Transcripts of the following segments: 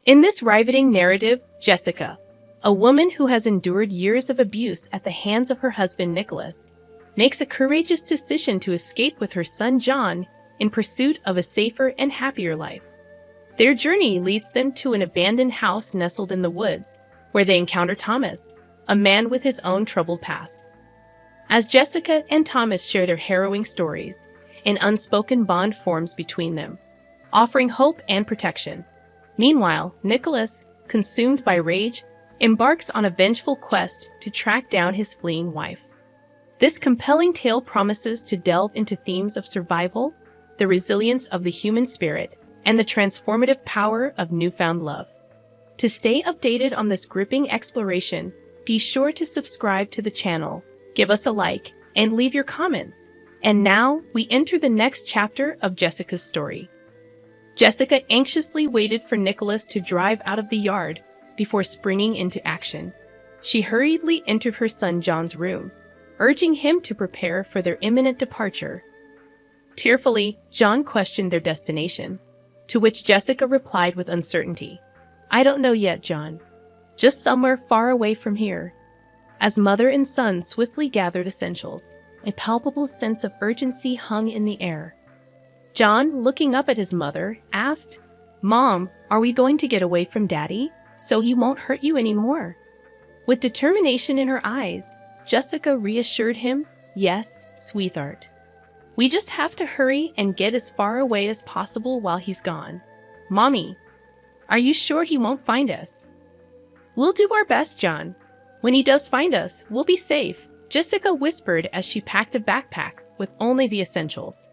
In this riveting narrative, Jessica, a woman who has endured years of abuse at the hands of her husband Nicholas, makes a courageous decision to escape with her son John in pursuit of a safer and happier life. Their journey leads them to an abandoned house nestled in the woods, where they encounter Thomas, a man with his own troubled past. As Jessica and Thomas share their harrowing stories, an unspoken bond forms between them, offering hope and protection. Meanwhile, Nicholas, consumed by rage, embarks on a vengeful quest to track down his fleeing wife. This compelling tale promises to delve into themes of survival, the resilience of the human spirit, and the transformative power of newfound love. To stay updated on this gripping exploration, be sure to subscribe to the channel, give us a like, and leave your comments. And now, we enter the next chapter of Jessica's story. Jessica anxiously waited for Nicholas to drive out of the yard before springing into action. She hurriedly entered her son John's room, urging him to prepare for their imminent departure. Tearfully, John questioned their destination, to which Jessica replied with uncertainty, "I don't know yet, John. Just somewhere far away from here." As mother and son swiftly gathered essentials, a palpable sense of urgency hung in the air. John, looking up at his mother, asked, "Mom, are we going to get away from Daddy, so he won't hurt you anymore?" With determination in her eyes, Jessica reassured him, "Yes, sweetheart. We just have to hurry and get as far away as possible while he's gone." "Mommy, are you sure he won't find us?" "We'll do our best, John. When he does find us, we'll be safe," Jessica whispered as she packed a backpack with only the essentials.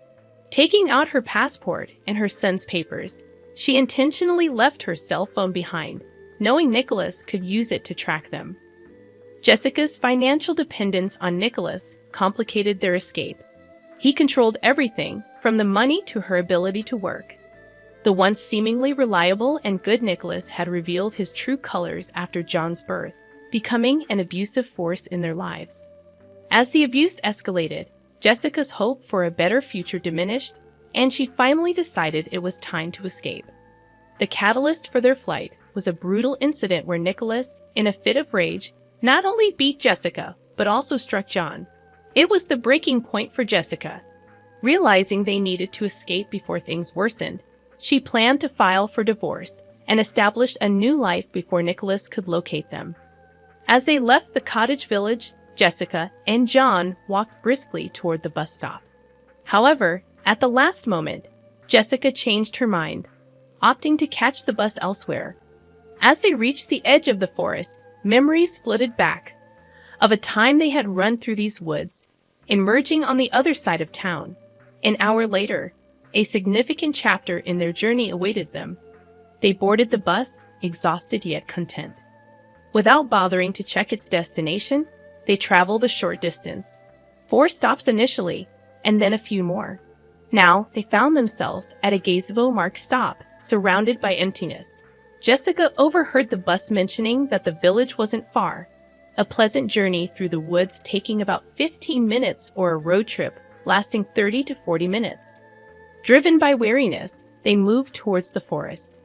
Taking out her passport and her son's papers, she intentionally left her cell phone behind, knowing Nicholas could use it to track them. Jessica's financial dependence on Nicholas complicated their escape. He controlled everything, from the money to her ability to work. The once seemingly reliable and good Nicholas had revealed his true colors after John's birth, becoming an abusive force in their lives. As the abuse escalated, Jessica's hope for a better future diminished, and she finally decided it was time to escape. The catalyst for their flight was a brutal incident where Nicholas, in a fit of rage, not only beat Jessica, but also struck John. It was the breaking point for Jessica. Realizing they needed to escape before things worsened, she planned to file for divorce and establish a new life before Nicholas could locate them. As they left the cottage village, Jessica and John walked briskly toward the bus stop. However, at the last moment, Jessica changed her mind, opting to catch the bus elsewhere. As they reached the edge of the forest, memories flooded back of a time they had run through these woods, emerging on the other side of town. An hour later, a significant chapter in their journey awaited them. They boarded the bus, exhausted yet content. Without bothering to check its destination, they traveled a short distance. 4 stops initially, and then a few more. Now, they found themselves at a gazebo-marked stop, surrounded by emptiness. Jessica overheard the bus mentioning that the village wasn't far, a pleasant journey through the woods taking about 15 minutes or a road trip lasting 30 to 40 minutes. Driven by weariness, they moved towards the forest.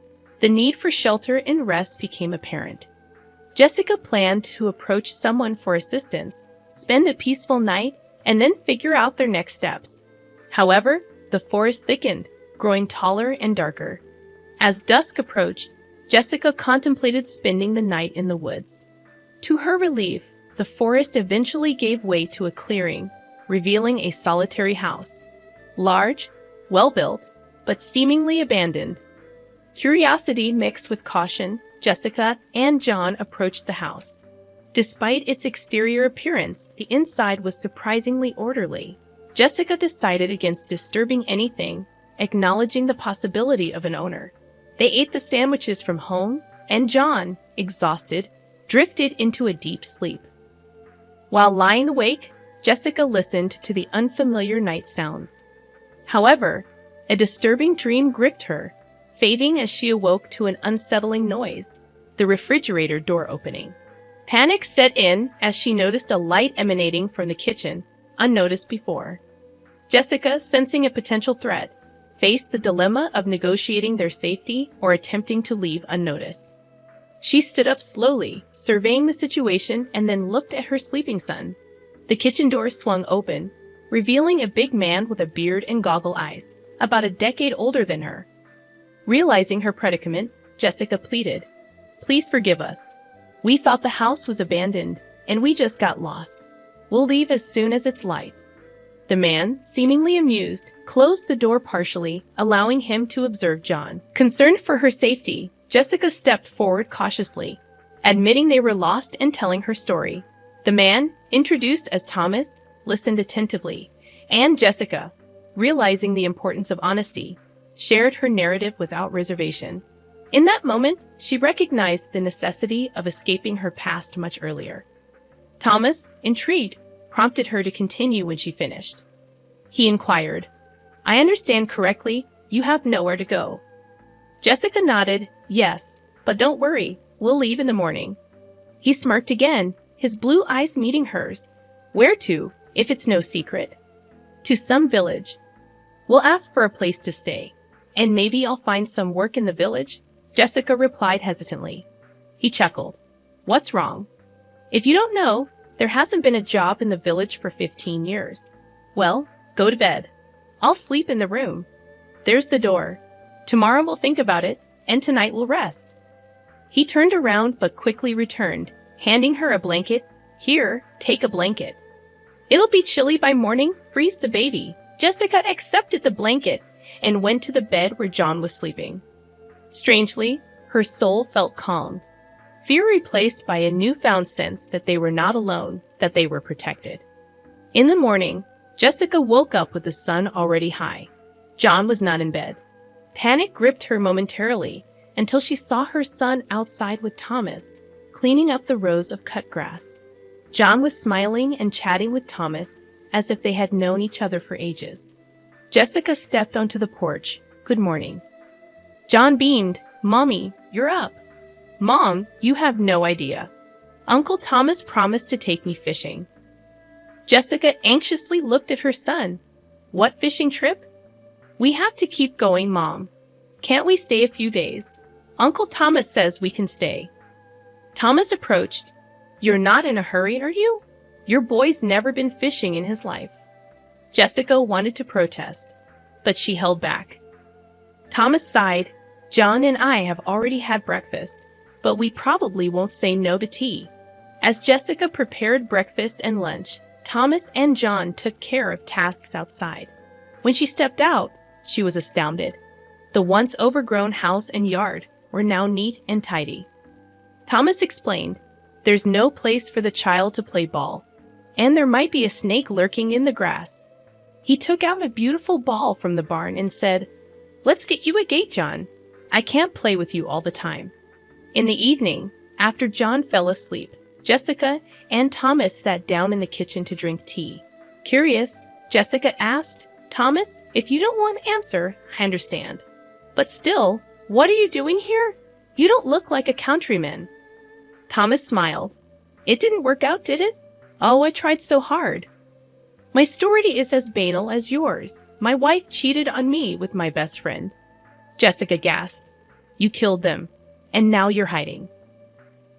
The need for shelter and rest became apparent. Jessica planned to approach someone for assistance, spend a peaceful night, and then figure out their next steps. However, the forest thickened, growing taller and darker. As dusk approached, Jessica contemplated spending the night in the woods. To her relief, the forest eventually gave way to a clearing, revealing a solitary house. Large, well-built, but seemingly abandoned. Curiosity mixed with caution, Jessica and John approached the house. Despite its exterior appearance, the inside was surprisingly orderly. Jessica decided against disturbing anything, acknowledging the possibility of an owner. They ate the sandwiches from home, and John, exhausted, drifted into a deep sleep. While lying awake, Jessica listened to the unfamiliar night sounds. However, a disturbing dream gripped her, fading as she awoke to an unsettling noise, the refrigerator door opening. Panic set in as she noticed a light emanating from the kitchen, unnoticed before. Jessica, sensing a potential threat, faced the dilemma of negotiating their safety or attempting to leave unnoticed. She stood up slowly, surveying the situation, and then looked at her sleeping son. The kitchen door swung open, revealing a big man with a beard and goggle eyes, about a decade older than her. Realizing her predicament, Jessica pleaded, "Please forgive us. We thought the house was abandoned, and we just got lost. We'll leave as soon as it's light." The man, seemingly amused, closed the door partially, allowing him to observe John. Concerned for her safety, Jessica stepped forward cautiously, admitting they were lost and telling her story. The man, introduced as Thomas, listened attentively, and Jessica, realizing the importance of honesty, shared her narrative without reservation. In that moment, she recognized the necessity of escaping her past much earlier. Thomas, intrigued, prompted her to continue when she finished. He inquired, "I understand correctly, you have nowhere to go." Jessica nodded, "Yes, but don't worry, we'll leave in the morning." He smirked again, his blue eyes meeting hers. "Where to, if it's no secret?" "To some village. We'll ask for a place to stay, and maybe I'll find some work in the village," Jessica replied hesitantly. He chuckled. "What's wrong? If you don't know, there hasn't been a job in the village for 15 years. Well, go to bed. I'll sleep in the room. There's the door. Tomorrow we'll think about it, and tonight we'll rest." He turned around but quickly returned, handing her a blanket. "Here, take a blanket. It'll be chilly by morning, freeze the baby." Jessica accepted the blanket and went to the bed where John was sleeping. Strangely, her soul felt calmed, fear replaced by a newfound sense that they were not alone, that they were protected. In the morning, Jessica woke up with the sun already high. John was not in bed. Panic gripped her momentarily until she saw her son outside with Thomas, cleaning up the rows of cut grass. John was smiling and chatting with Thomas as if they had known each other for ages. Jessica stepped onto the porch. "Good morning." John beamed. "Mommy, you're up." "Mom, you have no idea. Uncle Thomas promised to take me fishing." Jessica anxiously looked at her son. "What fishing trip?" "We have to keep going, Mom. Can't we stay a few days? Uncle Thomas says we can stay." Thomas approached. "You're not in a hurry, are you? Your boy's never been fishing in his life." Jessica wanted to protest, but she held back. Thomas sighed. "John and I have already had breakfast, but we probably won't say no to tea." As Jessica prepared breakfast and lunch, Thomas and John took care of tasks outside. When she stepped out, she was astounded. The once overgrown house and yard were now neat and tidy. Thomas explained, "There's no place for the child to play ball, and there might be a snake lurking in the grass." He took out a beautiful ball from the barn and said, "Let's get you a gate, John. I can't play with you all the time." In the evening, after John fell asleep, Jessica and Thomas sat down in the kitchen to drink tea. Curious, Jessica asked, "Thomas, if you don't want to answer, I understand. But still, what are you doing here? You don't look like a countryman." Thomas smiled. "It didn't work out, did it? Oh, I tried so hard. My story is as banal as yours. My wife cheated on me with my best friend." Jessica gasped. "You killed them, and now you're hiding."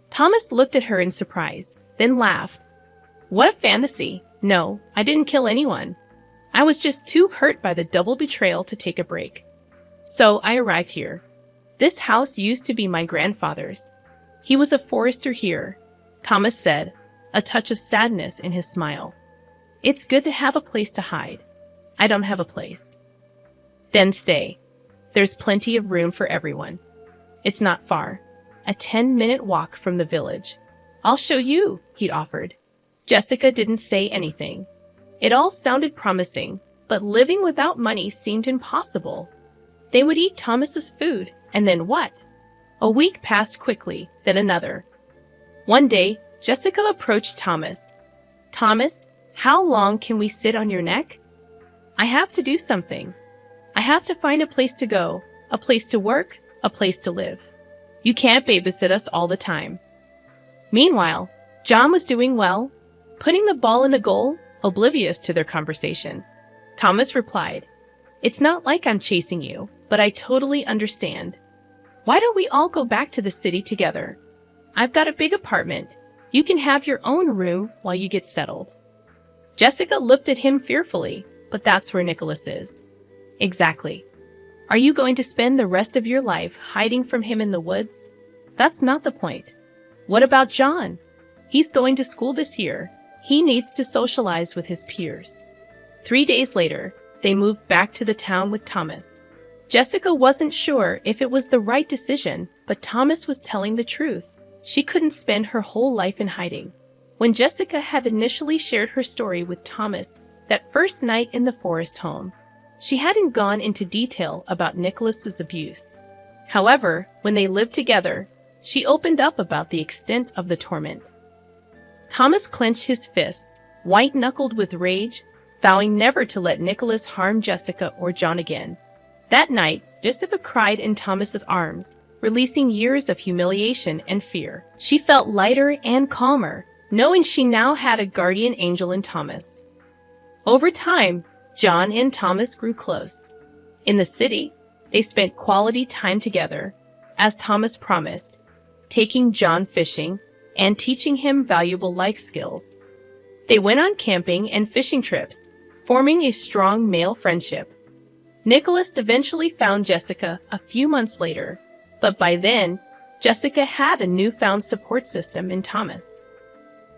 Thomas looked at her in surprise, then laughed. "What a fantasy. No, I didn't kill anyone. I was just too hurt by the double betrayal to take a break. So I arrived here. This house used to be my grandfather's. He was a forester here," Thomas said, a touch of sadness in his smile. "It's good to have a place to hide. I don't have a place." "Then stay. There's plenty of room for everyone. It's not far. A 10-minute walk from the village. I'll show you," he'd offered. Jessica didn't say anything. It all sounded promising, but living without money seemed impossible. They would eat Thomas's food, and then what? A week passed quickly, then another. One day, Jessica approached Thomas. "Thomas, how long can we sit on your neck? I have to do something. I have to find a place to go, a place to work, a place to live. You can't babysit us all the time." Meanwhile, John was doing well, putting the ball in the goal, oblivious to their conversation. Thomas replied, It's not like I'm chasing you, but I totally understand. Why don't we all go back to the city together? I've got a big apartment. You can have your own room while you get settled." Jessica looked at him fearfully, but that's where Nicholas is. Exactly. Are you going to spend the rest of your life hiding from him in the woods? That's not the point. What about John? He's going to school this year. He needs to socialize with his peers. 3 days later, they moved back to the town with Thomas. Jessica wasn't sure if it was the right decision, but Thomas was telling the truth. She couldn't spend her whole life in hiding. When Jessica had initially shared her story with Thomas that first night in the forest home, she hadn't gone into detail about Nicholas's abuse. However, when they lived together, she opened up about the extent of the torment. Thomas clenched his fists, white-knuckled with rage, vowing never to let Nicholas harm Jessica or John again. That night, Jessica cried in Thomas's arms, releasing years of humiliation and fear. She felt lighter and calmer, knowing she now had a guardian angel in Thomas. Over time, John and Thomas grew close. In the city, they spent quality time together, as Thomas promised, taking John fishing and teaching him valuable life skills. They went on camping and fishing trips, forming a strong male friendship. Nicholas eventually found Jessica a few months later, but by then, Jessica had a newfound support system in Thomas.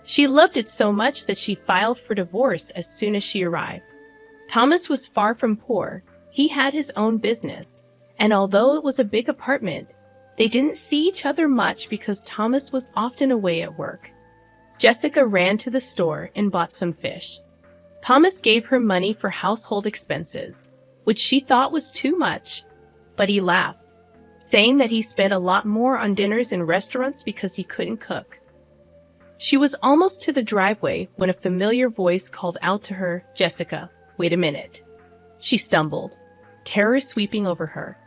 She loved it so much that she filed for divorce as soon as she arrived. Thomas was far from poor. He had his own business, and although it was a big apartment, they didn't see each other much because Thomas was often away at work. Jessica ran to the store and bought some fish. Thomas gave her money for household expenses, which she thought was too much, but he laughed, saying that he spent a lot more on dinners in restaurants because he couldn't cook. She was almost to the driveway when a familiar voice called out to her, "Jessica, wait a minute." She stumbled, terror sweeping over her.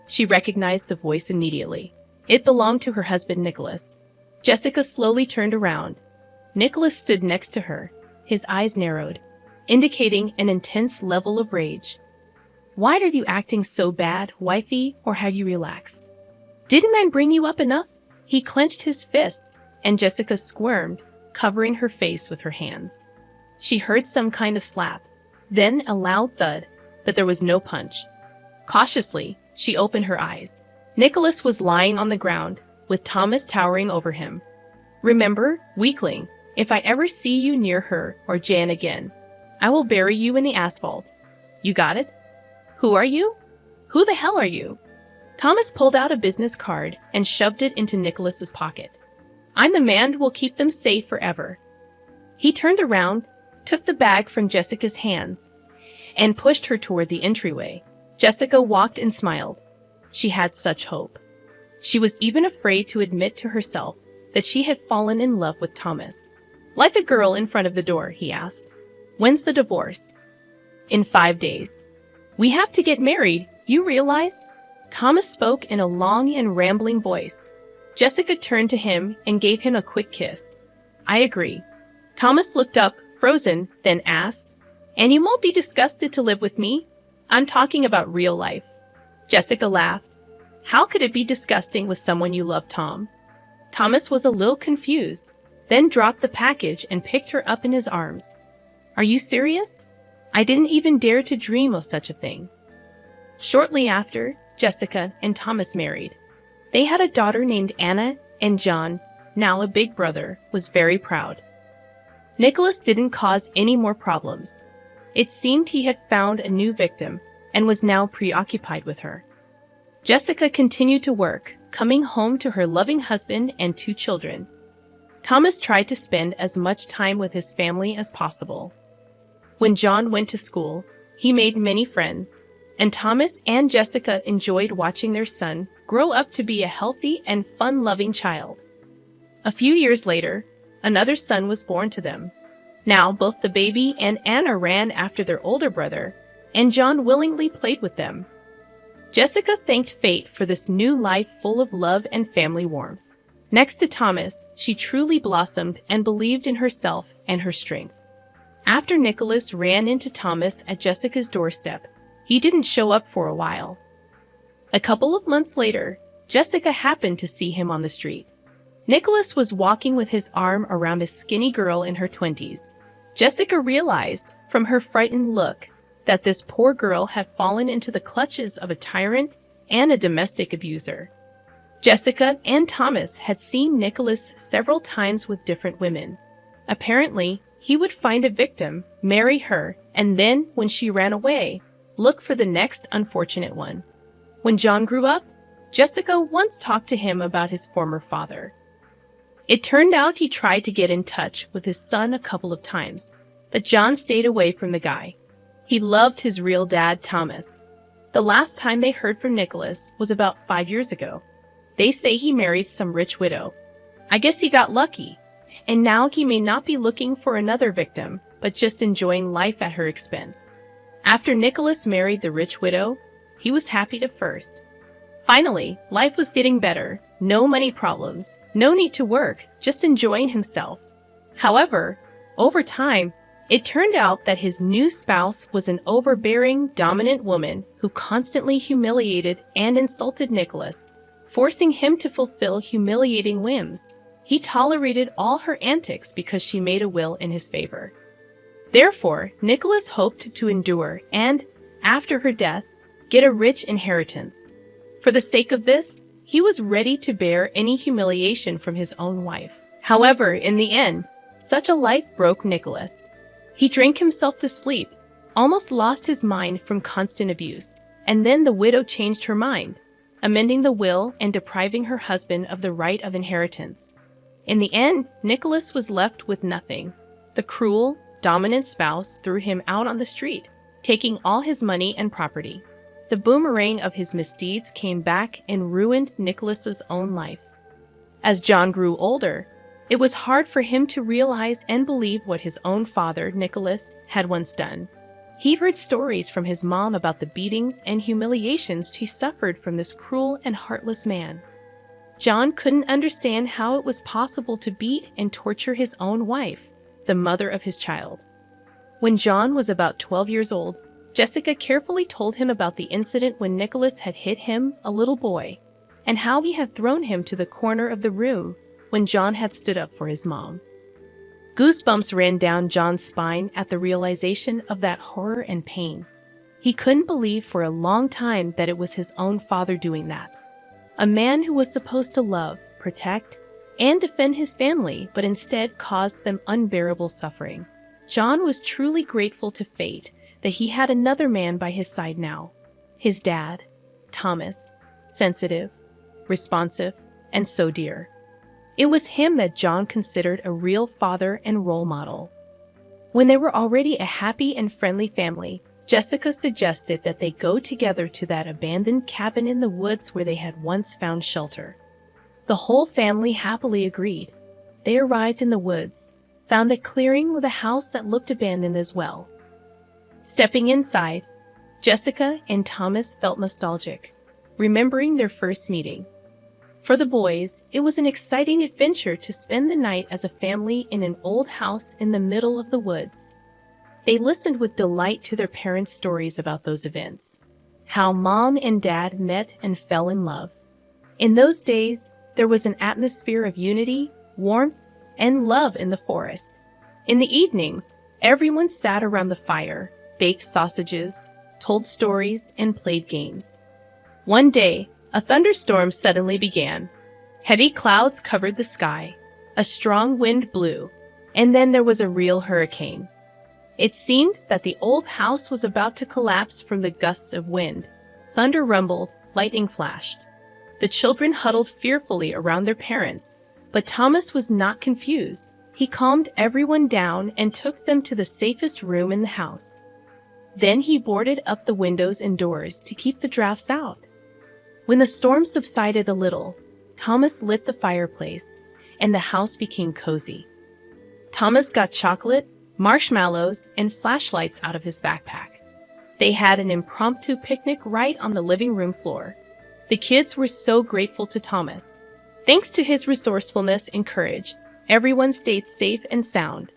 She recognized the voice immediately. It belonged to her husband, Nicholas. Jessica slowly turned around. Nicholas stood next to her, his eyes narrowed, indicating an intense level of rage. "Why are you acting so bad, wifey, or have you relaxed? Didn't I bring you up enough?" He clenched his fists, and Jessica squirmed, covering her face with her hands. She heard some kind of slap, then a loud thud, but there was no punch. Cautiously, she opened her eyes. Nicholas was lying on the ground, with Thomas towering over him. "Remember, weakling, if I ever see you near her or Jan again, I will bury you in the asphalt. You got it? Who are you? Who the hell are you?" Thomas pulled out a business card and shoved it into Nicholas's pocket. "I'm the man who will keep them safe forever." He turned around, took the bag from Jessica's hands, and pushed her toward the entryway. Jessica walked and smiled. She had such hope. She was even afraid to admit to herself that she had fallen in love with Thomas. "Like the girl in front of the door," he asked. "When's the divorce?" "In 5 days. We have to get married, you realize?" Thomas spoke in a long and rambling voice. Jessica turned to him and gave him a quick kiss. "I agree." Thomas looked up, frozen, then asked, "And you won't be disgusted to live with me? I'm talking about real life." Jessica laughed. "How could it be disgusting with someone you love, Tom?" Thomas was a little confused, then dropped the package and picked her up in his arms. "Are you serious? I didn't even dare to dream of such a thing." Shortly after, Jessica and Thomas married. They had a daughter named Anna, and John, now a big brother, was very proud. Nicholas didn't cause any more problems. It seemed he had found a new victim and was now preoccupied with her. Jessica continued to work, coming home to her loving husband and 2 children. Thomas tried to spend as much time with his family as possible. When John went to school, he made many friends, and Thomas and Jessica enjoyed watching their son grow up to be a healthy and fun-loving child. A few years later, another son was born to them. Now both the baby and Anna ran after their older brother, and John willingly played with them. Jessica thanked fate for this new life full of love and family warmth. Next to Thomas, she truly blossomed and believed in herself and her strength. After Nicholas ran into Thomas at Jessica's doorstep, he didn't show up for a while. A couple of months later, Jessica happened to see him on the street. Nicholas was walking with his arm around a skinny girl in her 20s. Jessica realized, from her frightened look, that this poor girl had fallen into the clutches of a tyrant and a domestic abuser. Jessica and Thomas had seen Nicholas several times with different women. Apparently, he would find a victim, marry her, and then, when she ran away, look for the next unfortunate one. When John grew up, Jessica once talked to him about his former father. It turned out he tried to get in touch with his son a couple of times, but John stayed away from the guy. He loved his real dad, Thomas. The last time they heard from Nicholas was about 5 years ago. They say he married some rich widow. I guess he got lucky, and now he may not be looking for another victim, but just enjoying life at her expense. After Nicholas married the rich widow, he was happy at first. Finally, life was getting better, no money problems, no need to work, just enjoying himself. However, over time, it turned out that his new spouse was an overbearing, dominant woman who constantly humiliated and insulted Nicholas, forcing him to fulfill humiliating whims. He tolerated all her antics because she made a will in his favor. Therefore, Nicholas hoped to endure and, after her death, get a rich inheritance. For the sake of this, he was ready to bear any humiliation from his own wife. However, in the end, such a life broke Nicholas. He drank himself to sleep, almost lost his mind from constant abuse, and then the widow changed her mind, amending the will and depriving her husband of the right of inheritance. In the end, Nicholas was left with nothing. The cruel, dominant spouse threw him out on the street, taking all his money and property. The boomerang of his misdeeds came back and ruined Nicholas's own life. As John grew older, it was hard for him to realize and believe what his own father, Nicholas, had once done. He heard stories from his mom about the beatings and humiliations she suffered from this cruel and heartless man. John couldn't understand how it was possible to beat and torture his own wife, the mother of his child. When John was about 12 years old, Jessica carefully told him about the incident when Nicholas had hit him, a little boy, and how he had thrown him to the corner of the room when John had stood up for his mom. Goosebumps ran down John's spine at the realization of that horror and pain. He couldn't believe for a long time that it was his own father doing that. A man who was supposed to love, protect, and defend his family, but instead caused them unbearable suffering. John was truly grateful to fate that he had another man by his side now. His dad, Thomas, sensitive, responsive, and so dear. It was him that John considered a real father and role model. When they were already a happy and friendly family, Jessica suggested that they go together to that abandoned cabin in the woods where they had once found shelter. The whole family happily agreed. They arrived in the woods, found a clearing with a house that looked abandoned as well. Stepping inside, Jessica and Thomas felt nostalgic, remembering their first meeting. For the boys, it was an exciting adventure to spend the night as a family in an old house in the middle of the woods. They listened with delight to their parents' stories about those events, how Mom and Dad met and fell in love. In those days, there was an atmosphere of unity, warmth, and love in the forest. In the evenings, everyone sat around the fire, baked sausages, told stories, and played games. One day, a thunderstorm suddenly began. Heavy clouds covered the sky, a strong wind blew, and then there was a real hurricane. It seemed that the old house was about to collapse from the gusts of wind. Thunder rumbled, lightning flashed. The children huddled fearfully around their parents, but Thomas was not confused. He calmed everyone down and took them to the safest room in the house. Then he boarded up the windows and doors to keep the drafts out. When the storm subsided a little, Thomas lit the fireplace, and the house became cozy. Thomas got chocolate, marshmallows, and flashlights out of his backpack. They had an impromptu picnic right on the living room floor. The kids were so grateful to Thomas. Thanks to his resourcefulness and courage, everyone stayed safe and sound.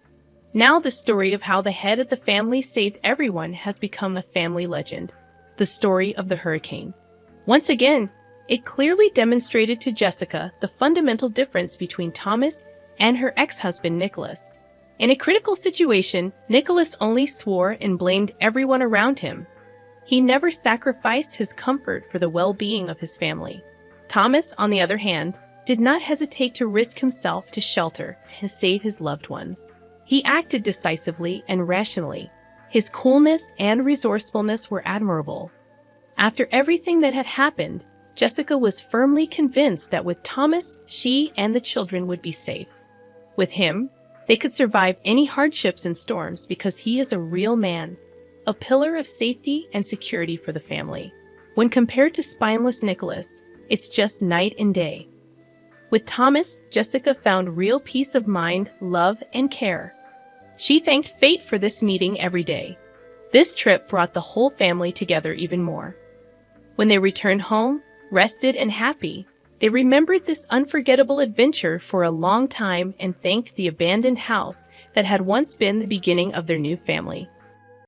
Now the story of how the head of the family saved everyone has become a family legend. The Story of the Hurricane. Once again, it clearly demonstrated to Jessica the fundamental difference between Thomas and her ex-husband Nicholas. In a critical situation, Nicholas only swore and blamed everyone around him. He never sacrificed his comfort for the well-being of his family. Thomas, on the other hand, did not hesitate to risk himself to shelter and save his loved ones. He acted decisively and rationally. His coolness and resourcefulness were admirable. After everything that had happened, Jessica was firmly convinced that with Thomas, she and the children would be safe. With him, they could survive any hardships and storms because he is a real man, a pillar of safety and security for the family. When compared to spineless Nicholas, it's just night and day. With Thomas, Jessica found real peace of mind, love, and care. She thanked fate for this meeting every day. This trip brought the whole family together even more. When they returned home, rested and happy, they remembered this unforgettable adventure for a long time and thanked the abandoned house that had once been the beginning of their new family.